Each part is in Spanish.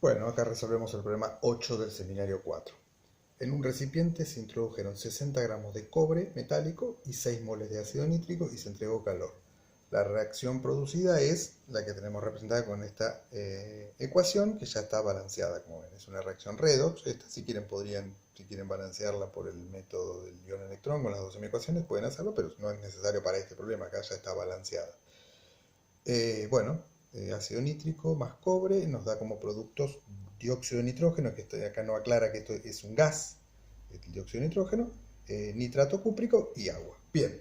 Bueno, acá resolvemos el problema 8 del seminario 4. En un recipiente se introdujeron 60 gramos de cobre metálico y 6 moles de ácido nítrico y se entregó calor. La reacción producida es la que tenemos representada con esta ecuación, que ya está balanceada, como ven. Es una reacción redox. Esta, si quieren balancearla por el método del ion-electrón con las dos semicuaciones, pueden hacerlo, pero no es necesario para este problema. Acá ya está balanceada. Ácido nítrico más cobre nos da como productos dióxido de nitrógeno, que acá no aclara que esto es un gas, el dióxido de nitrógeno, nitrato cúprico y agua. Bien,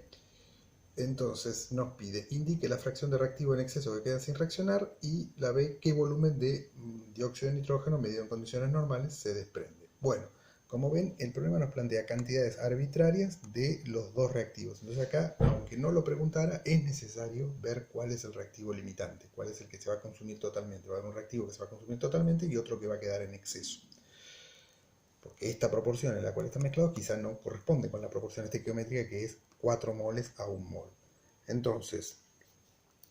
entonces nos pide, indique la fracción de reactivo en exceso que queda sin reaccionar y la B, qué volumen de dióxido de nitrógeno medido en condiciones normales se desprende. Bueno, como ven, el problema nos plantea cantidades arbitrarias de los dos reactivos. Entonces acá, aunque no lo preguntara, es necesario ver cuál es el reactivo limitante, cuál es el que se va a consumir totalmente. Va a haber un reactivo que se va a consumir totalmente y otro que va a quedar en exceso. Porque esta proporción en la cual están mezclados quizá no corresponde con la proporción estequiométrica, que es 4 moles a 1 mol. Entonces,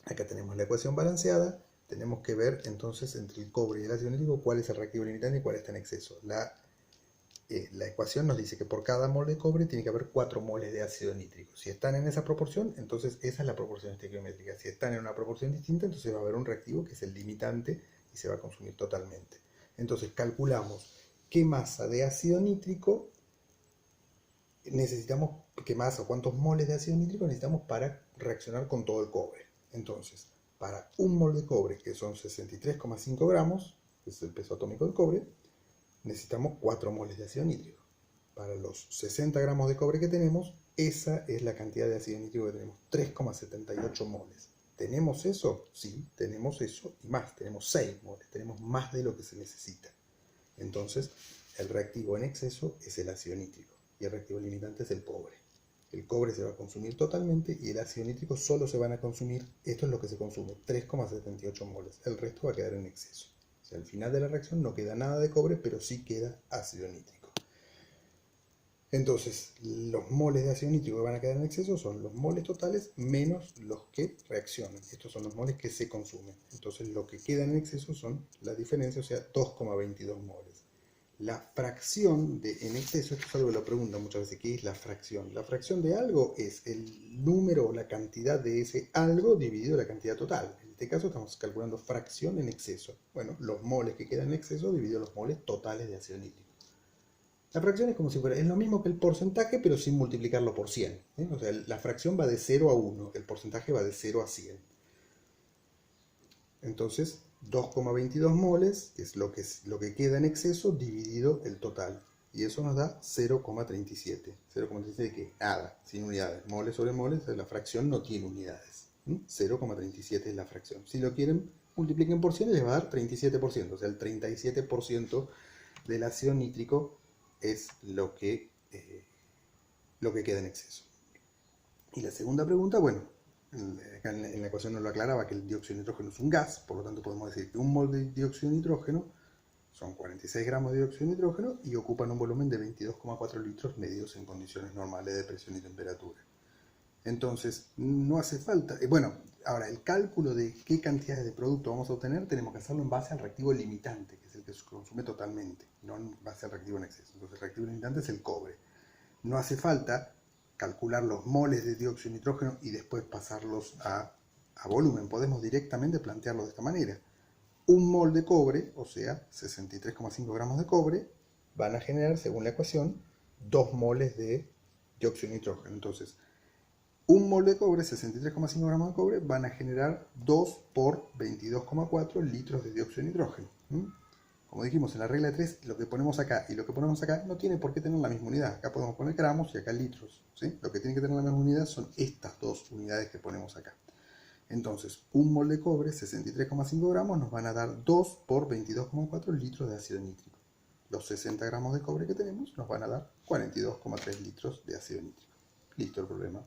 acá tenemos la ecuación balanceada. Tenemos que ver entonces entre el cobre y el ácido nítrico cuál es el reactivo limitante y cuál está en exceso. La ecuación nos dice que por cada mol de cobre tiene que haber 4 moles de ácido nítrico. Si están en esa proporción, entonces esa es la proporción estequiométrica. Si están en una proporción distinta, entonces va a haber un reactivo que es el limitante y se va a consumir totalmente. Entonces calculamos qué masa de ácido nítrico necesitamos, qué masa o cuántos moles de ácido nítrico necesitamos para reaccionar con todo el cobre. Entonces, para un mol de cobre, que son 63,5 gramos, que es el peso atómico del cobre, necesitamos 4 moles de ácido nítrico. Para los 60 gramos de cobre que tenemos, esa es la cantidad de ácido nítrico que tenemos, 3,78 moles. ¿Tenemos eso? Sí, tenemos eso y más, tenemos 6 moles, tenemos más de lo que se necesita. Entonces, el reactivo en exceso es el ácido nítrico y el reactivo limitante es el cobre. El cobre se va a consumir totalmente y el ácido nítrico solo se van a consumir, esto es lo que se consume, 3,78 moles, el resto va a quedar en exceso. O sea, al final de la reacción no queda nada de cobre, pero sí queda ácido nítrico. Entonces, los moles de ácido nítrico que van a quedar en exceso son los moles totales menos los que reaccionan. Estos son los moles que se consumen. Entonces, lo que queda en exceso son la diferencia, o sea, 2,22 moles. La fracción en exceso, esto es algo que lo preguntan muchas veces, ¿qué es la fracción? La fracción de algo es el número o la cantidad de ese algo dividido la cantidad total. En este caso estamos calculando fracción en exceso. Bueno, los moles que quedan en exceso dividido los moles totales de ácido nítrico. La fracción es como si fuera, es lo mismo que el porcentaje, pero sin multiplicarlo por 100. O sea, la fracción va de 0 a 1, el porcentaje va de 0 a 100. Entonces, 2,22 moles es lo que queda en exceso dividido el total. Y eso nos da 0,37. 0,37 que nada, sin unidades. Moles sobre moles, la fracción no tiene unidades. 0,37 es la fracción. Si lo quieren, multipliquen por 100 y les va a dar 37%. O sea, el 37% del ácido nítrico es lo que queda en exceso. Y la segunda pregunta, bueno, acá en la ecuación nos lo aclaraba que el dióxido de nitrógeno es un gas, por lo tanto podemos decir que un mol de dióxido de nitrógeno son 46 gramos de dióxido de nitrógeno y ocupan un volumen de 22,4 litros medidos en condiciones normales de presión y temperatura. Entonces, no hace falta, bueno, ahora el cálculo de qué cantidades de producto vamos a obtener tenemos que hacerlo en base al reactivo limitante, que es el que se consume totalmente, no en base al reactivo en exceso. Entonces el reactivo limitante es el cobre. No hace falta calcular los moles de dióxido de nitrógeno y después pasarlos a volumen. Podemos directamente plantearlo de esta manera. Un mol de cobre, o sea, 63,5 gramos de cobre, van a generar, según la ecuación, 2 moles de dióxido de nitrógeno. Entonces, un mol de cobre, 63,5 gramos de cobre, van a generar 2 por 22,4 litros de dióxido de nitrógeno. Como dijimos en la regla de 3, lo que ponemos acá y lo que ponemos acá no tiene por qué tener la misma unidad. Acá podemos poner gramos y acá litros. ¿Sí? Lo que tiene que tener la misma unidad son estas dos unidades que ponemos acá. Entonces, un mol de cobre, 63,5 gramos, nos van a dar 2 por 22,4 litros de ácido nítrico. Los 60 gramos de cobre que tenemos nos van a dar 42,3 litros de ácido nítrico. Listo el problema.